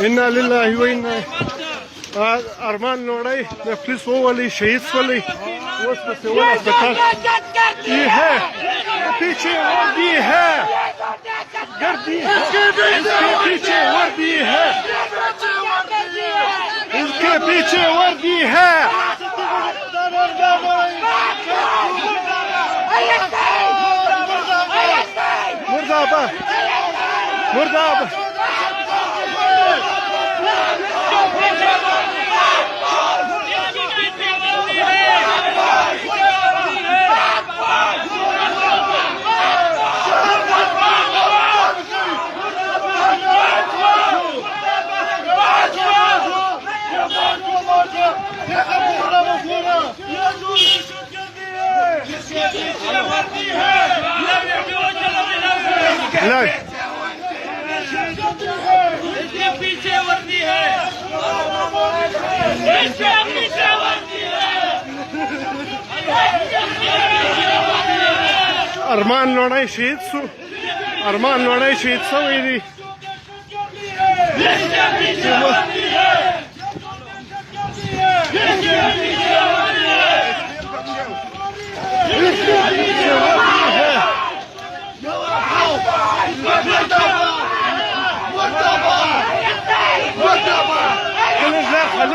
इन्ना लिल्लाहि व इन्ना अरमान लोड़ाई पुलिस वो वाली शहीद वाली ये है पीछे वर्दी है गर्दी इसके पीछे वर्दी है इसके पीछे वर्दी है मुर्दाबाद मुर्दाबाद इसके पीछे वर्दी है इसके पीछे वर्दी है अरमान लोड़ाई शहीद सु अरमान लोड़ाई शहीद सो इसके पीछे वर्दी है इसके पीछे वर्दी है इसके पीछे वर्दी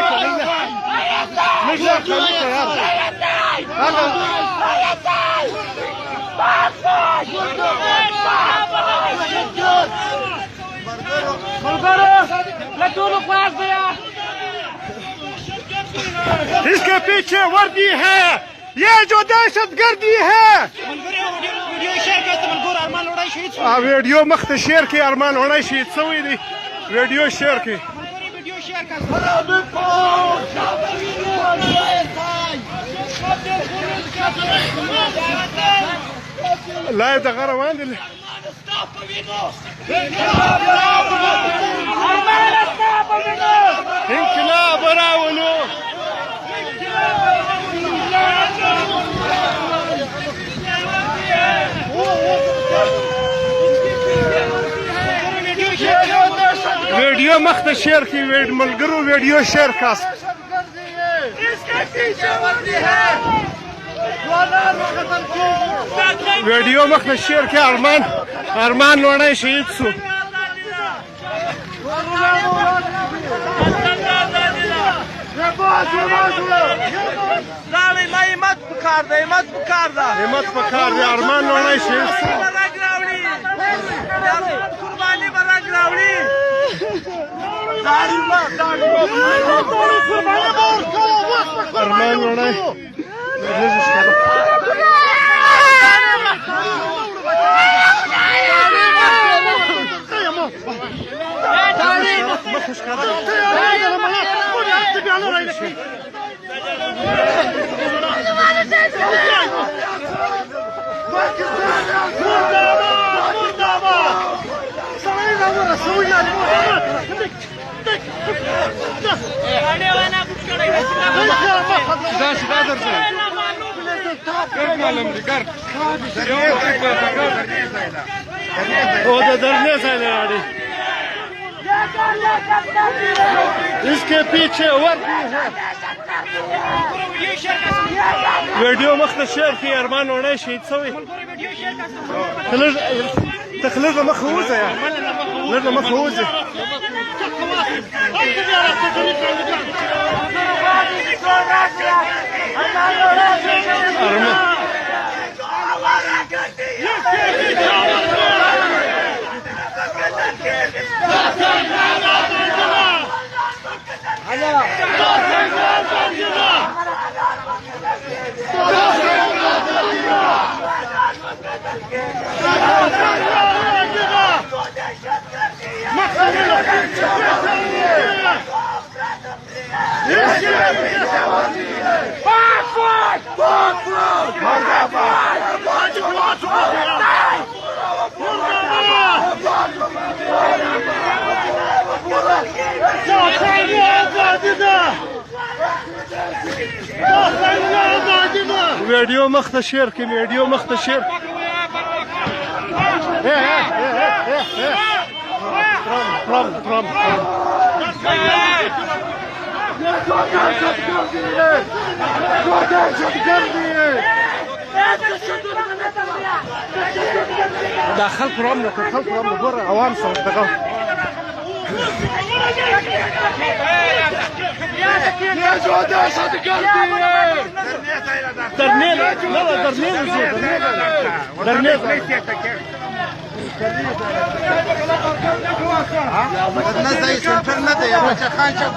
है इसके पीछे वर्दी है ये जो दहशत गर्दी है वीडियो मख्त शेयर के अरमान लोड़ाई शहीद सवी दी वीडियो शेयर के لا يدغر وين انقلاب راولو वीडियो मख्त शेयर की मलगरू वीडियो शेयर कास वीडियो मख्त शेयर के अरमान लोड़ाई शहीद सु हिम्मत पखार दे अरमान लोड़ाई शहीद सु अरमान लोड़ाई इसके पीछे वर्दी है वीडियो मख्त शेयर की अरमान लोड़ाई शहीद सवी تخلص مخوزة يعني لازم مخوزة वीडियो मख्तशेर की वीडियो मख्तशेर ट्रम्प دخل فرام برا عوام صوت دخل يا جو دهشت گردی درنیل لا درنیل درنیل نزدی سنتر نده یا بچه خان شد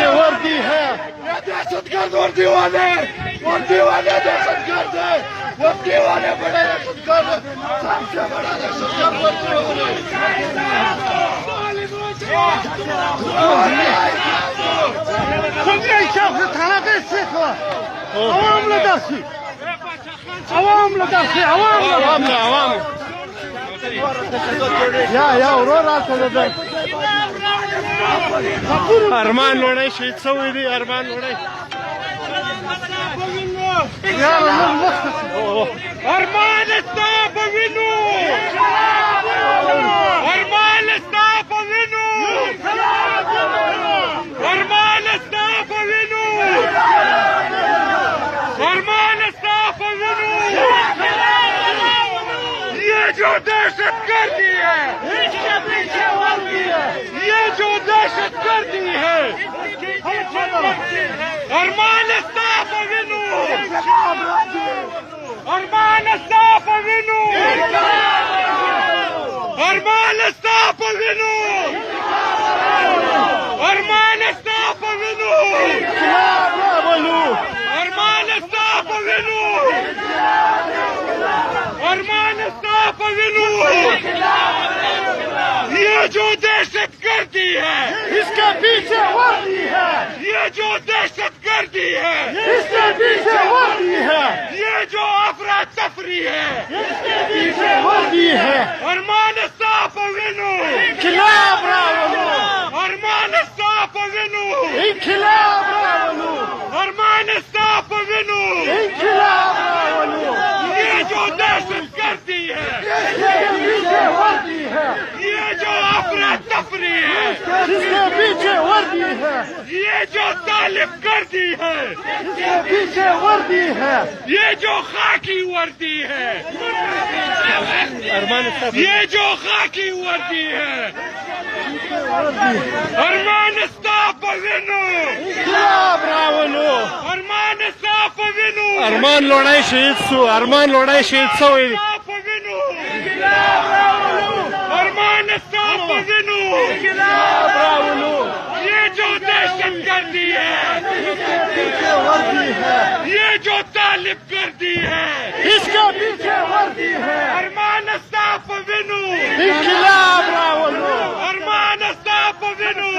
وردی ہے دہشت گرد اور دیوانے دہشت گرد ہے وہ دیوانے بڑے دہشت گرد سب سے بڑا دہشت گرد تھانہ کے سکھ عوام لداسی عوام یا ورور راته ارمان لوړی شهید شوی دی ارمان لوړی ارمان ستا په وینو ارمان ستا په وینو ارمان ستا په وینو ارمان ستا په وینو ये जो दहशत गर्दी है इसके पीछे वर्दी है ये जो दहशत गर्दी है अरमान साफ विनु अरमान साफ विनु अरमान साफ विनु अरमान साफ विनु अरमान साफ विनु अरमान साफ विनु ये जो दहशत गर्दी है इसके पीछे वर्दी है ये जो दहशत गर्दी है इसके पीछे वर्दी है ये जो अफरा तफरी है इसके पीछे वर्दी है अरमान साफ विनु खिलाफ रावणू अरमान साफ विनु खिलाफ रावणू अरमान साफ विनु खिलाफ रावणू ये जो दहशत गर्दी है इसके पीछे वर्दी है ये जो अफरा तफरी है इसके पीछे वर्दी है ये जो तालिब गर्दी है इसके पीछे वर्दी है ये जो खाकी वर्दी है अरमान ये जो खाकी वर्दी है अरमान साफ विनु खिलाफ रावणू अरमान साफ विनु ارمان لوړی شهید شو ارمان لوړی شهید شوی دی साफ विनु अरमान साफ विनु खिलाफ रावणू ये जो दहशत गर्दी है पीछे वर्दी है ये जो तालिब गर्दी है इसके पीछे वर्दी है अरमान साफ विनु खिलाफ रावणू अरमान साफ विनु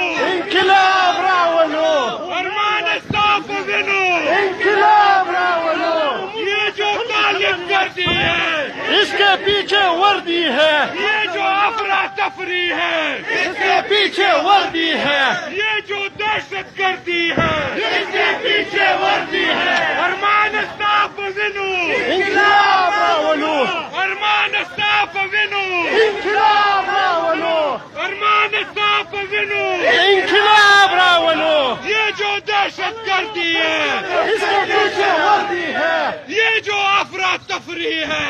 खिलाफ रावणू अरमान साफ विनु खिलाफ रावणू ये जो तालिब गर्दी है इसके पीछे वर्दी है ये जो अफरा तफरी है इसके पीछे वर्दी है ये जो दहशत गर्दी है इसके पीछे वर्दी है अरमान साफ विनु खिलाफ रावणू अरमान साफ विनु खिलाफ रावणू अरमान साफ विनु खिलाफ रावणू ये जो दहशत गर्दी है इसके पीछे वर्दी है ये जो अफरा तफरी है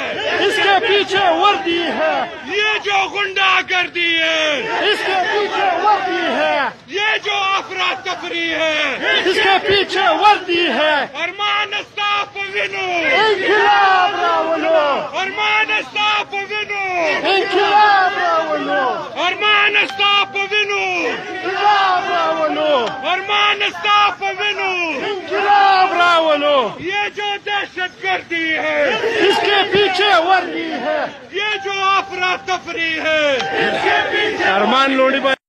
इसके पीछे वर्दी है ये जो गुंडा गर्दी है इसके पीछे वर्दी है ये जो अफरा तफरी है इसके पीछे वर्दी है अरमान साफ विनो इनकलाब रावलो अरमान स्टॉप विनो इनकलाब रावलो अरमान स्टॉप विनो इनकलाब रावलो अरमान स्टॉप विनो इनकलाब रावलो ये जो दहशतगर्दी है इसके पीछे वर्दी है ये जो अफरा तफरी है अरमान लोड़ी